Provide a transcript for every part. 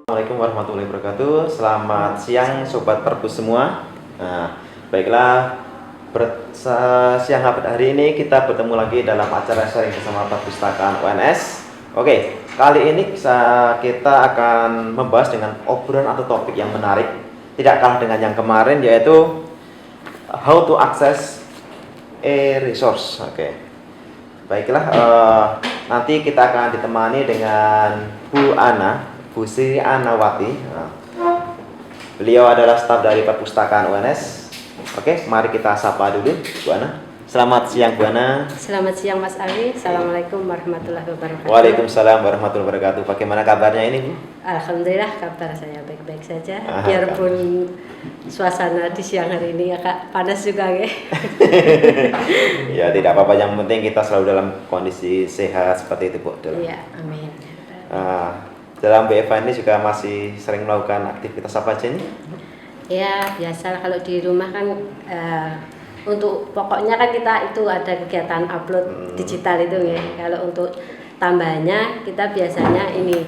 Assalamualaikum warahmatullahi wabarakatuh. Selamat siang sobat Perpus semua. Baiklah, siang hari ini kita bertemu lagi dalam acara sharing bersama Perpustakaan UNS. Oke, kali ini kita akan membahas dengan obrolan atau topik yang menarik, tidak kalah dengan yang kemarin, yaitu how to access a resource. Oke, baiklah, nanti kita akan ditemani dengan Bu Sri Anawati. Beliau adalah staf dari Perpustakaan UNS. Oke, mari kita sapa dulu Bu Ana. Selamat siang Bu Ana. Selamat siang Mas Ali. Assalamualaikum warahmatullahi wabarakatuh. Waalaikumsalam warahmatullahi wabarakatuh. Bagaimana kabarnya ini Bu? Alhamdulillah kabar saya baik-baik saja. Biarpun suasana di siang hari ini agak panas juga ya. Ya tidak apa-apa, yang penting kita selalu dalam kondisi sehat seperti itu Bu. Iya, amin. Dalam BFA ini juga masih sering melakukan aktivitas apa aja nih? Ya biasa kalau di rumah kan untuk pokoknya kan kita itu ada kegiatan upload digital itu ya. Kalau untuk tambahannya kita biasanya ini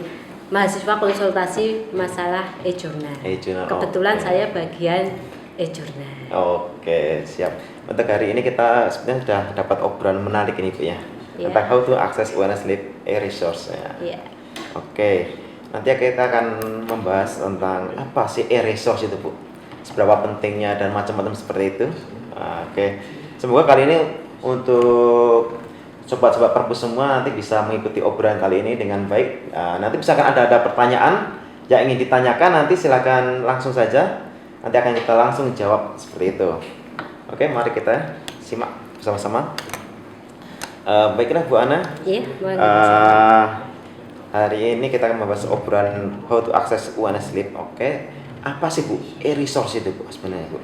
mahasiswa konsultasi masalah e-journal. Kebetulan saya bagian e-journal. Oke, siap. Untuk hari ini kita sebenarnya sudah dapat obrolan menarik ini Bu ya. Tentang how to access UNS Lib e-resource ya. Iya. Oke, nanti kita akan membahas tentang apa sih e-resource itu Bu, seberapa pentingnya dan macam-macam seperti itu. Oke, semoga kali ini untuk sobat-sobat Perpus semua nanti bisa mengikuti obrolan kali ini dengan baik. Nanti misalkan ada pertanyaan yang ingin ditanyakan, nanti silakan langsung saja, nanti akan kita langsung jawab seperti itu. Oke, mari kita simak bersama-sama. Baiklah Bu Ana. Iya, hari ini kita akan membahas obrolan how to access UNS Lib. Oke, apa sih Bu e-resource itu Bu sebenarnya Bu?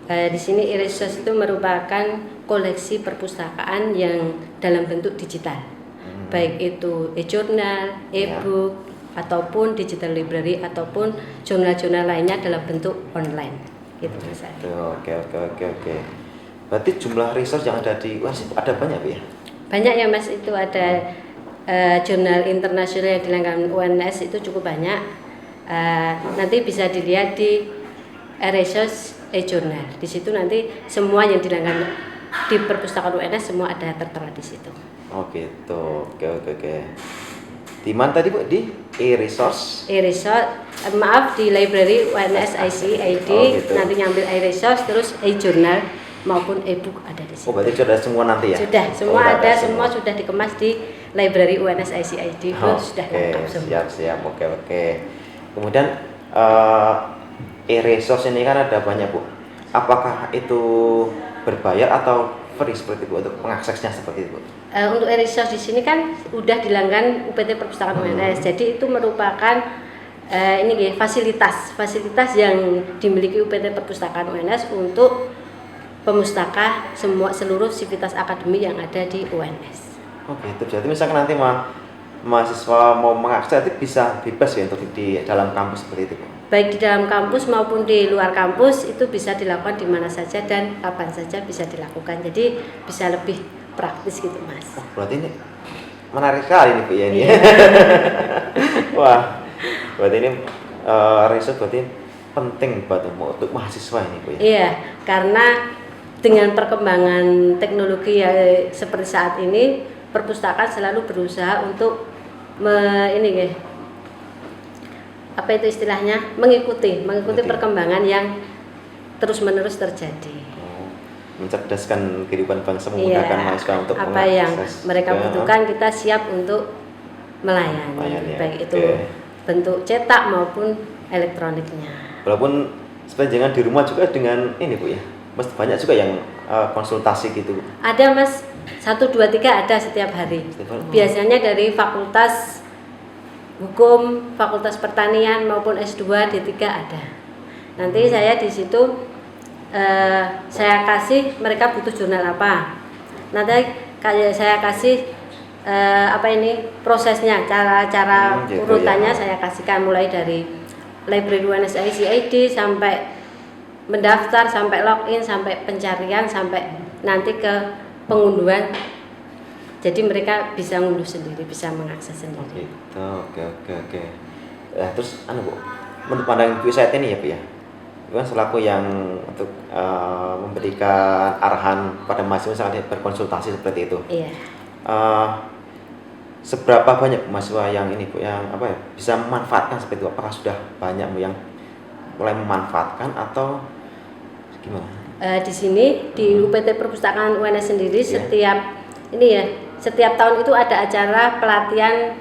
Di sini e-resource itu merupakan koleksi perpustakaan yang dalam bentuk digital, baik itu e-journal, e-book, ataupun digital library, ataupun jurnal-jurnal lainnya dalam bentuk online. Gitu misalnya. Oke. Berarti jumlah resource yang ada di UNS ada banyak Bu ya? Banyak ya Mas, itu ada jurnal internasional yang dilanggan UNS itu cukup banyak. Nanti bisa dilihat di e-resource e-journal. Di situ nanti semua yang dilanggan di Perpustakaan UNS semua ada tertera di situ. Oh gitu. Oke. Di mana tadi Bu? Di e-resource? Maaf, di library UNS IC ID. Gitu. Nanti ngambil e-resource terus e-journal maupun e-book ada di situ. Oh berarti sudah semua nanti ya? Sudah, semua ada, semua sudah dikemas di library UNS ICID. Sudah lengkap semua. Siap. Oke. Kemudian e-resource ini kan ada banyak Bu. Apakah itu berbayar atau free seperti itu untuk mengaksesnya seperti itu? Untuk e-resource di sini kan udah dilanggan UPT Perpustakaan UNS. Jadi itu merupakan fasilitas yang dimiliki UPT Perpustakaan UNS untuk pemustaka seluruh sivitas akademi yang ada di UNS. Oke, itu jadi misalkan nanti mahasiswa mau mengakses itu bisa bebas ya untuk di dalam kampus seperti itu. Baik di dalam kampus maupun di luar kampus itu bisa dilakukan di mana saja dan kapan saja bisa dilakukan. Jadi bisa lebih praktis gitu Mas. Oh, berarti ini menarik sekali nih Bu ya ini. Wah, berarti ini resource berarti penting buat untuk mahasiswa ini Bu ya. Iya, karena dengan perkembangan teknologi yang seperti saat ini, perpustakaan selalu berusaha untuk mengikuti perkembangan yang terus-menerus terjadi. Mencerdaskan kehidupan bangsa, memudahkan mahasiswa untuk apa yang mereka butuhkan kita siap untuk melayani baik itu bentuk cetak maupun elektroniknya. Walaupun sebenarnya jangan di rumah juga dengan ini Bu ya. Mas banyak juga yang konsultasi gitu. Ada Mas, 1, 2, 3 ada setiap hari. Biasanya dari fakultas hukum, fakultas pertanian maupun S2, D3 ada. Nanti saya di situ saya kasih mereka butuh jurnal apa. Nanti saya kasih prosesnya, cara urutannya saya kasihkan mulai dari library UNS ICID sampai mendaftar, sampai login, sampai pencarian, sampai nanti ke pengunduhan. Jadi mereka bisa ngunduh sendiri, bisa mengakses sendiri. Oke. Ya, terus Bu, menurut pandangan Bu saat ini ya Bu ya, Bu kan selaku yang untuk memberikan arahan pada mahasiswa saat berkonsultasi seperti itu. Iya. Eh, seberapa banyak mahasiswa yang ini Bu yang apa ya bisa memanfaatkan seperti itu? Apakah sudah banyak Bu yang mulai memanfaatkan atau gimana? Di sini di UPT Perpustakaan UNS sendiri setiap tahun itu ada acara pelatihan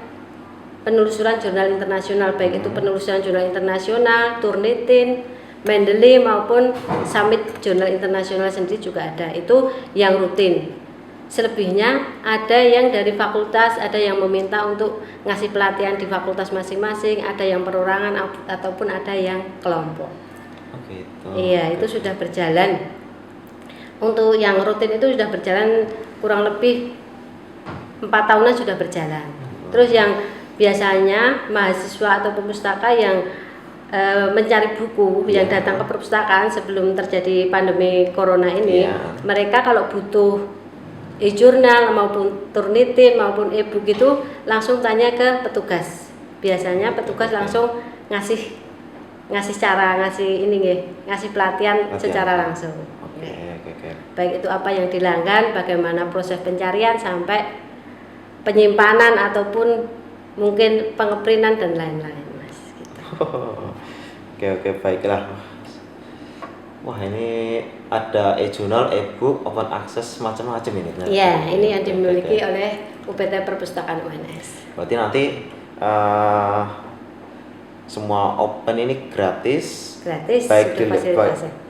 penelusuran jurnal internasional, baik itu penelusuran jurnal internasional, Turnitin, Mendeley maupun Summit Jurnal Internasional sendiri juga ada. Itu yang rutin. Selebihnya ada yang dari fakultas, ada yang meminta untuk ngasih pelatihan di fakultas masing-masing, ada yang perorangan ataupun ada yang kelompok. Oh gitu. Iya, itu sudah berjalan. Untuk yang rutin itu sudah berjalan kurang lebih 4 tahunan sudah berjalan. Terus yang biasanya mahasiswa atau pemustaka yang mencari buku yang datang ke perpustakaan sebelum terjadi pandemi corona ini, mereka kalau butuh e-jurnal maupun Turnitin maupun e-book itu langsung tanya ke petugas. Biasanya petugas langsung ngasih pelatihan secara langsung. Oke. Baik itu apa yang dilanggan, bagaimana proses pencarian sampai penyimpanan ataupun mungkin pengeprintan dan lain-lain, Mas. Gitu. Oke, baiklah. Wah, ini ada e-jurnal, e-book, open access, macam-macam ini. Iya, ini yang dimiliki oleh UPT Perpustakaan UNS. Berarti nanti semua open ini gratis, baik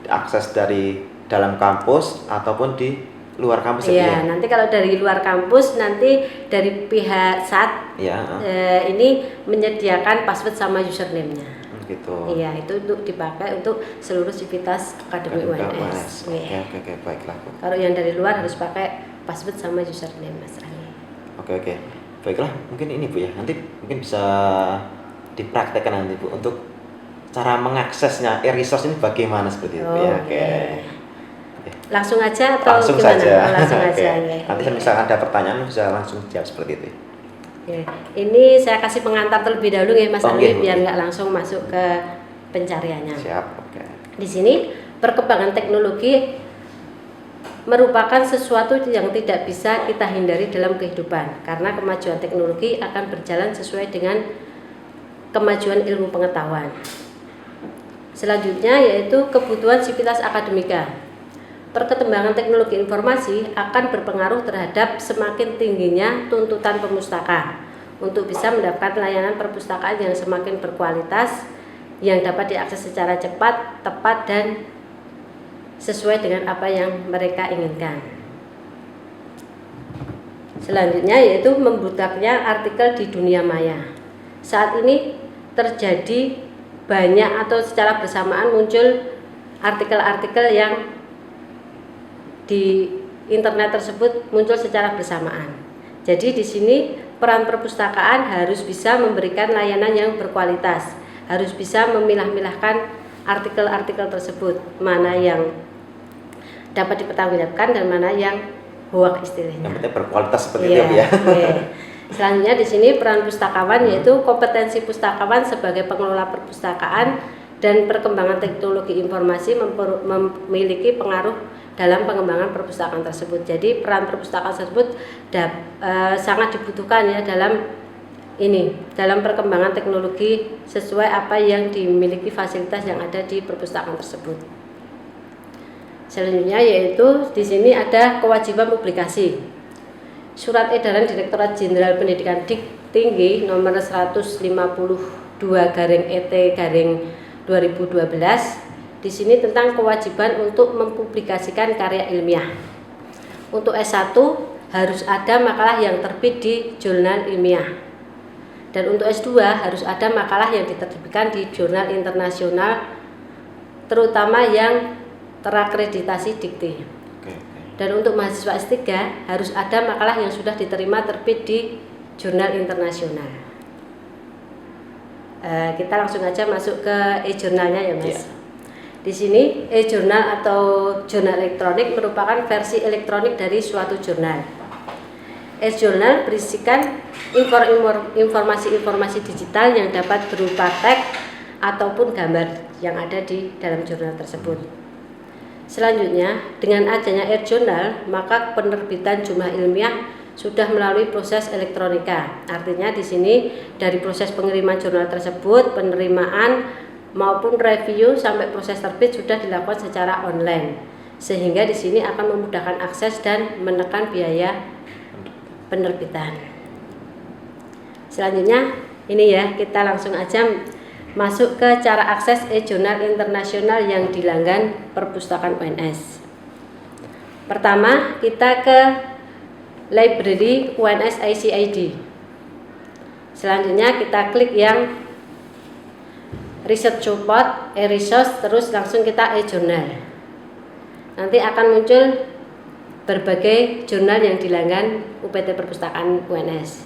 akses dari dalam kampus ataupun di luar kampus. Iya, nanti kalau dari luar kampus nanti dari pihak SAT ini menyediakan password sama username-nya. Gitu. Iya, itu untuk dipakai untuk seluruh sivitas Akademi UNS. Oke, baiklah. Kalau yang dari luar harus pakai password sama username, Mas Ali. Oke. Baiklah, mungkin ini Bu ya. Nanti mungkin bisa dipraktekkan nanti Bu untuk cara mengaksesnya e-resource ini bagaimana seperti itu. Oke. Langsung aja atau langsung gimana? Saja. Langsung aja. Nanti misalkan ada pertanyaan bisa langsung jawab seperti itu. Ini saya kasih pengantar terlebih dahulu ya Mas Ali, biar nggak langsung masuk ke pencariannya. Siap. Oke. Di sini perkembangan teknologi merupakan sesuatu yang tidak bisa kita hindari dalam kehidupan, karena kemajuan teknologi akan berjalan sesuai dengan kemajuan ilmu pengetahuan. Selanjutnya yaitu kebutuhan sivitas akademika. Perkembangan teknologi informasi akan berpengaruh terhadap semakin tingginya tuntutan pemustaka untuk bisa mendapatkan layanan perpustakaan yang semakin berkualitas, yang dapat diakses secara cepat, tepat, dan sesuai dengan apa yang mereka inginkan. Selanjutnya yaitu membludaknya artikel di dunia maya. Saat ini terjadi banyak atau secara bersamaan muncul artikel-artikel yang di internet tersebut muncul secara bersamaan. Jadi di sini peran perpustakaan harus bisa memberikan layanan yang berkualitas, harus bisa memilah-milahkan artikel-artikel tersebut, mana yang dapat dipertanggungjawabkan dan mana yang hoax istilahnya. Yang penting berkualitas seperti itu ya. Selanjutnya di sini peran pustakawan yaitu kompetensi pustakawan sebagai pengelola perpustakaan dan perkembangan teknologi informasi memiliki pengaruh dalam pengembangan perpustakaan tersebut. Jadi peran perpustakaan tersebut sangat dibutuhkan ya dalam perkembangan teknologi sesuai apa yang dimiliki fasilitas yang ada di perpustakaan tersebut. Selanjutnya yaitu di sini ada kewajiban publikasi. Surat edaran Direktorat Jenderal Pendidikan Tinggi nomor 152/ET/2012 di sini tentang kewajiban untuk mempublikasikan karya ilmiah. Untuk S1 harus ada makalah yang terbit di jurnal ilmiah. Dan untuk S2 harus ada makalah yang diterbitkan di jurnal internasional, terutama yang terakreditasi Dikti. Dan untuk mahasiswa S3 harus ada makalah yang sudah diterima terbit di jurnal internasional. Kita langsung aja masuk ke e-jurnalnya ya Mas. Di sini e-jurnal atau jurnal elektronik merupakan versi elektronik dari suatu jurnal. E-journal berisikan informasi-informasi digital yang dapat berupa teks ataupun gambar yang ada di dalam jurnal tersebut. Selanjutnya, dengan adanya e-journal, maka penerbitan jurnal ilmiah sudah melalui proses elektronika. Artinya di sini dari proses pengiriman jurnal tersebut, penerimaan maupun review sampai proses terbit sudah dilakukan secara online. Sehingga di sini akan memudahkan akses dan menekan biaya penerbitan. Selanjutnya ini ya, kita langsung aja masuk ke cara akses e-jurnal internasional yang dilanggan Perpustakaan UNS. Pertama, kita ke library UNS ICID. Selanjutnya kita klik yang research support, e-resource, terus langsung kita e-jurnal. Nanti akan muncul berbagai jurnal yang dilanggan UPT Perpustakaan UNS.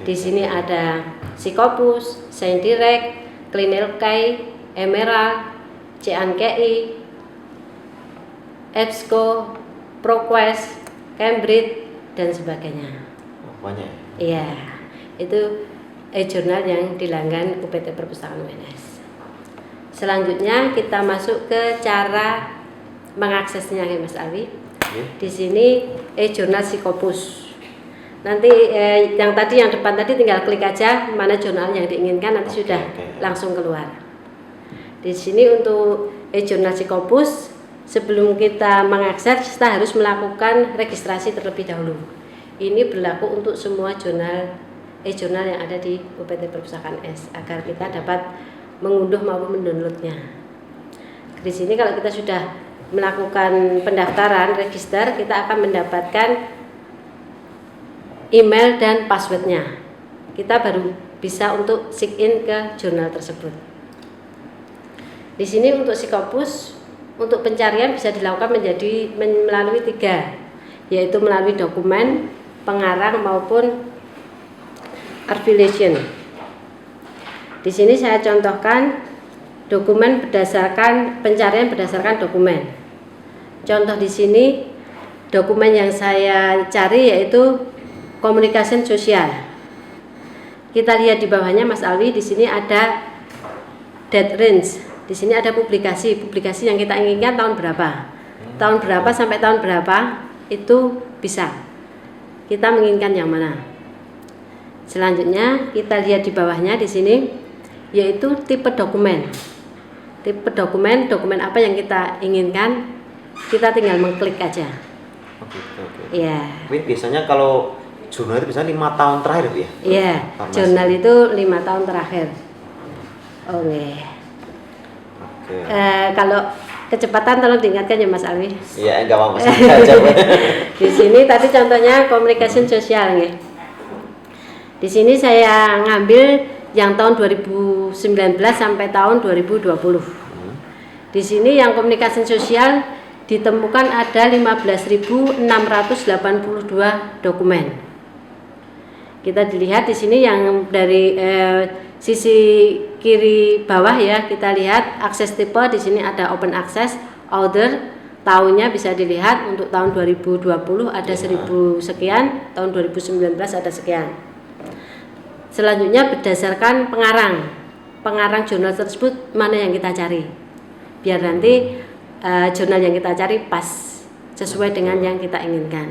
Di sini ada Scopus, Sciendirect, Clinelkey, Emerald, CNKI, EBSCO, ProQuest, Cambridge, dan sebagainya. Banyak. Iya, itu e-jurnal yang dilanggan UPT Perpustakaan UNS. Selanjutnya kita masuk ke cara mengaksesnya ya Mas Alwi. Di sini e-jurnal Scopus. Nanti yang depan tadi tinggal klik aja mana jurnal yang diinginkan, nanti sudah langsung keluar. Di sini untuk e-jurnal Scopus, sebelum kita mengakses kita harus melakukan registrasi terlebih dahulu. Ini berlaku untuk semua jurnal e-jurnal yang ada di UPT Perpustakaan S agar kita dapat mengunduh maupun mendownloadnya. Di sini kalau kita sudah melakukan pendaftaran, register, kita akan mendapatkan email dan passwordnya. Kita baru bisa untuk sign in ke jurnal tersebut. Di sini untuk Scopus, untuk pencarian bisa dilakukan melalui 3, yaitu melalui dokumen, pengarang maupun affiliation. Di sini saya contohkan dokumen pencarian berdasarkan dokumen. Contoh di sini dokumen yang saya cari yaitu communication sosial. Kita lihat di bawahnya Mas Alwi, di sini ada date range. Di sini ada publikasi yang kita inginkan tahun berapa. Tahun berapa sampai tahun berapa itu bisa. Kita menginginkan yang mana. Selanjutnya kita lihat di bawahnya di sini yaitu tipe dokumen. Tipe dokumen apa yang kita inginkan, kita tinggal mengklik aja. Oke. Ya. Biasanya kalau jurnal itu biasanya 5 tahun terakhir ya? Iya, jurnal itu 5 tahun terakhir. Oke. Kalau kecepatan tolong diingatkan ya Mas Alwi. Iya, enggak apa-apa aja. Di sini tadi contohnya communication sosial ya. Di sini saya ngambil yang tahun 2019 sampai tahun 2020. Di sini yang komunikasi sosial ditemukan ada 15.682 dokumen. Kita dilihat di sini yang dari sisi kiri bawah ya, kita lihat akses tipe. Di sini ada open access, order, tahunnya bisa dilihat untuk tahun 2020 ada 1000 sekian, tahun 2019 ada sekian. Selanjutnya berdasarkan pengarang jurnal tersebut mana yang kita cari, biar nanti jurnal yang kita cari pas sesuai dengan yang kita inginkan.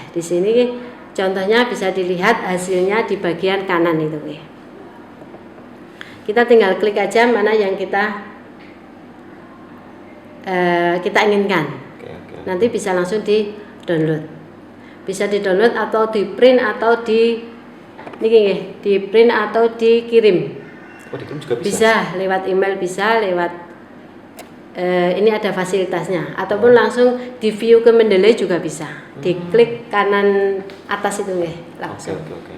Di sini contohnya bisa dilihat hasilnya di bagian kanan itu. Kita tinggal klik aja mana yang kita inginkan. Nanti bisa langsung di download. Bisa di download atau di print atau di print atau dikirim. Dikirim juga bisa. Bisa lewat email, bisa lewat ini ada fasilitasnya, ataupun langsung di view ke Mendeley juga bisa. Diklik kanan atas itu langsung. Oke.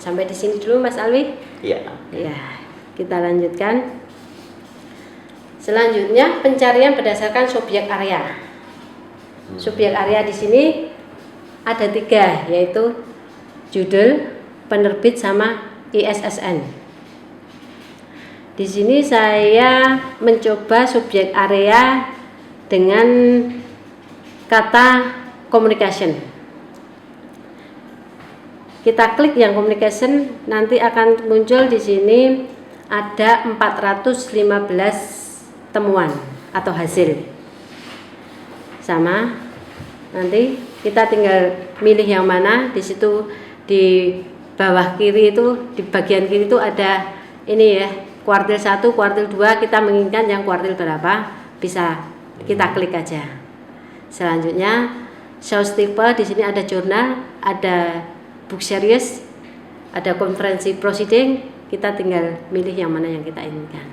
Sampai di sini dulu Mas Alwi. Iya. Ya, kita lanjutkan. Selanjutnya pencarian berdasarkan subjek area. Subjek area di sini ada 3, yaitu judul, penerbit, sama ISSN. Di sini saya mencoba subjek area dengan kata communication. kita klik yang communication, nanti akan muncul di sini ada 415 temuan atau hasil. Sama, nanti kita tinggal milih yang mana. Di situ di bawah kiri itu, di bagian kiri itu ada ini ya, kuartil 1, kuartil 2, kita menginginkan yang kuartil berapa, bisa kita klik aja. Selanjutnya sales tipe, di sini ada jurnal, ada book series, ada konferensi proceeding, kita tinggal milih yang mana yang kita inginkan.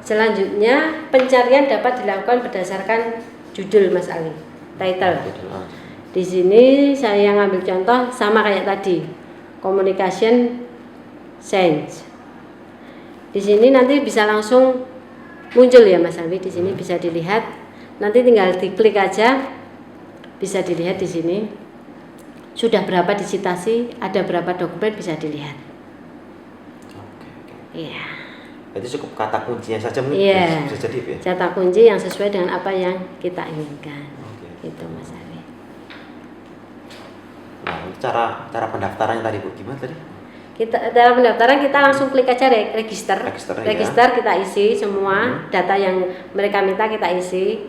Selanjutnya pencarian dapat dilakukan berdasarkan judul Mas Ali, title. Di sini saya ngambil contoh sama kayak tadi, communication science. Di sini nanti bisa langsung muncul ya Mas Ali, di sini bisa dilihat. Nanti tinggal diklik aja, bisa dilihat di sini. Sudah berapa disitasi, ada berapa dokumen bisa dilihat. Iya. Berarti cukup kata kuncinya saja bisa jadi ya? Kata kunci yang sesuai dengan apa yang kita inginkan. Itu Mas Ali. Nah, cara pendaftarannya tadi Bu, gimana tadi? Dalam pendaftaran kita langsung klik aja register ya. Kita isi semua data yang mereka minta, kita isi.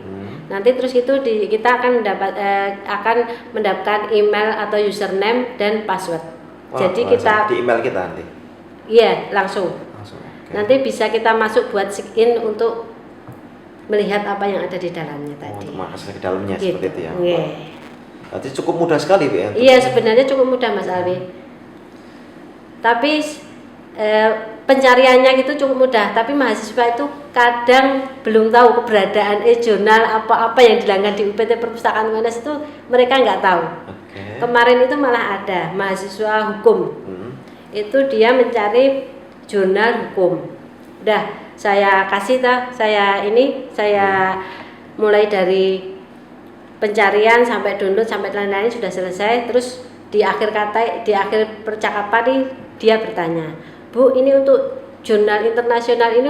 Nanti terus itu kita akan mendapatkan email atau username dan password. Jadi kita di email kita nanti. Iya, langsung. Okay. Nanti bisa kita masuk buat sign in untuk melihat apa yang ada di dalamnya tadi. Untuk masuk ke dalamnya gitu. Seperti itu ya. Yeah. Berarti cukup mudah sekali Bu ya. Iya, sebenarnya cukup mudah Mas Alwi. Tapi pencariannya gitu cukup mudah, tapi mahasiswa itu kadang belum tahu keberadaan e-jurnal apa-apa yang dilanggan di UPT Perpustakaan UNS itu, mereka nggak tahu. Okay. Kemarin itu malah ada mahasiswa hukum, itu dia mencari jurnal hukum. Udah saya kasih saya mulai dari pencarian sampai download sampai lain-lain sudah selesai. Terus di akhir percakapan nih dia bertanya, Bu, ini untuk jurnal internasional ini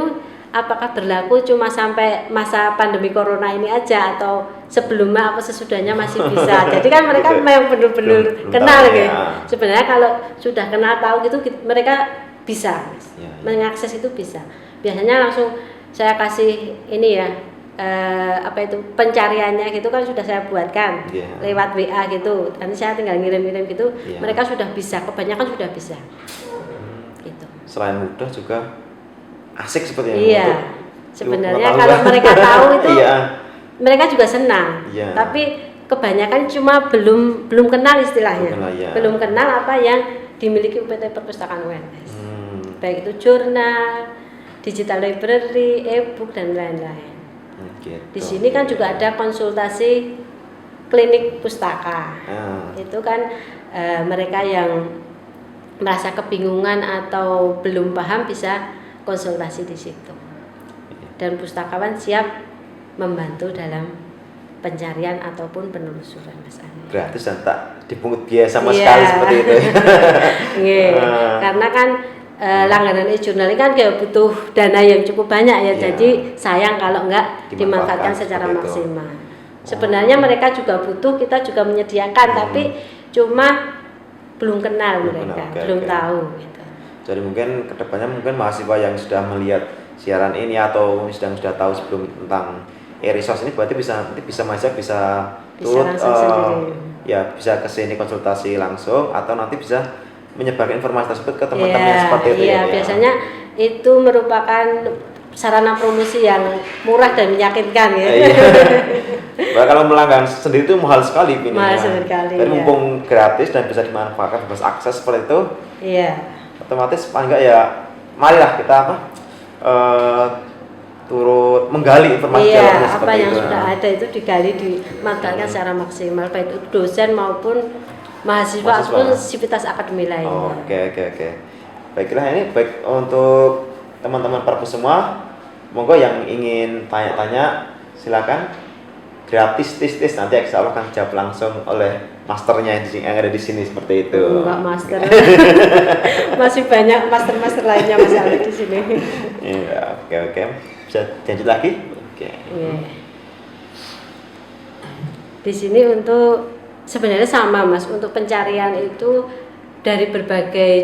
apakah berlaku cuma sampai masa pandemi corona ini aja atau sebelumnya apa sesudahnya masih bisa? Jadi kan mereka memang benar-benar kenal gitu. Sebenarnya kalau sudah kenal tahu gitu mereka bisa mengakses itu bisa. Biasanya langsung saya kasih ini ya pencariannya gitu kan sudah saya buatkan lewat WA gitu. Nanti saya tinggal ngirim-ngirim gitu. Mereka sudah bisa, kebanyakan sudah bisa. Gitu. Selain mudah juga asik seperti yang untuk sebenarnya kalau mereka tahu itu mereka juga senang. Tapi kebanyakan cuma belum kenal istilahnya. Belum kenal apa yang dimiliki UPT Perpustakaan UNS. Baik itu jurnal, digital library, e-book dan lain-lain. Gitu. Di sini kan juga ada konsultasi klinik pustaka. Itu kan mereka yang merasa kebingungan atau belum paham bisa konsultasi di situ. Dan pustakawan siap membantu dalam pencarian ataupun penelusuran Mas Ani. Gratis dan tak dipungut biaya sama sekali seperti itu. Karena kan langganan e-jurnal ini kan kayak butuh dana yang cukup banyak ya, jadi sayang kalau enggak dimanfaatkan secara maksimal. Sebenarnya mereka juga butuh, kita juga menyediakan, tapi cuma belum kenal mereka, belum tahu gitu. Jadi mungkin kedepannya mahasiswa yang sudah melihat siaran ini atau sudah tahu sebelum tentang e-resource ini berarti bisa mahasiswa bisa turut bisa ke sini konsultasi langsung atau nanti bisa menyebarkan informasi tersebut ke teman-teman seperti itu ya. Biasanya itu merupakan sarana promosi yang murah dan meyakinkan ya. Kalau melanggan sendiri itu mahal sekali ini. Mahal sekali. Tapi mumpung gratis dan bisa dimanfaatkan bebas akses seperti itu. Otomatis paling enggak ya marilah kita turut menggali informasi dalamnya seperti apa yang sudah ada itu digali dimanfaatkan secara maksimal baik itu dosen maupun mahasiswa ataupun sivitas akademi lainnya. Oke. Baiklah, ini baik untuk teman-teman perpus semua. Monggo yang ingin tanya-tanya silakan. Gratis tis nanti insya Allah akan dijawab langsung oleh masternya yang ada di sini seperti itu. Enggak master. Masih banyak master lainnya Mas Ali di sini. Iya, oke. Bisa lanjut lagi? Oke. Di sini untuk Sebenarnya sama Mas, untuk pencarian itu dari berbagai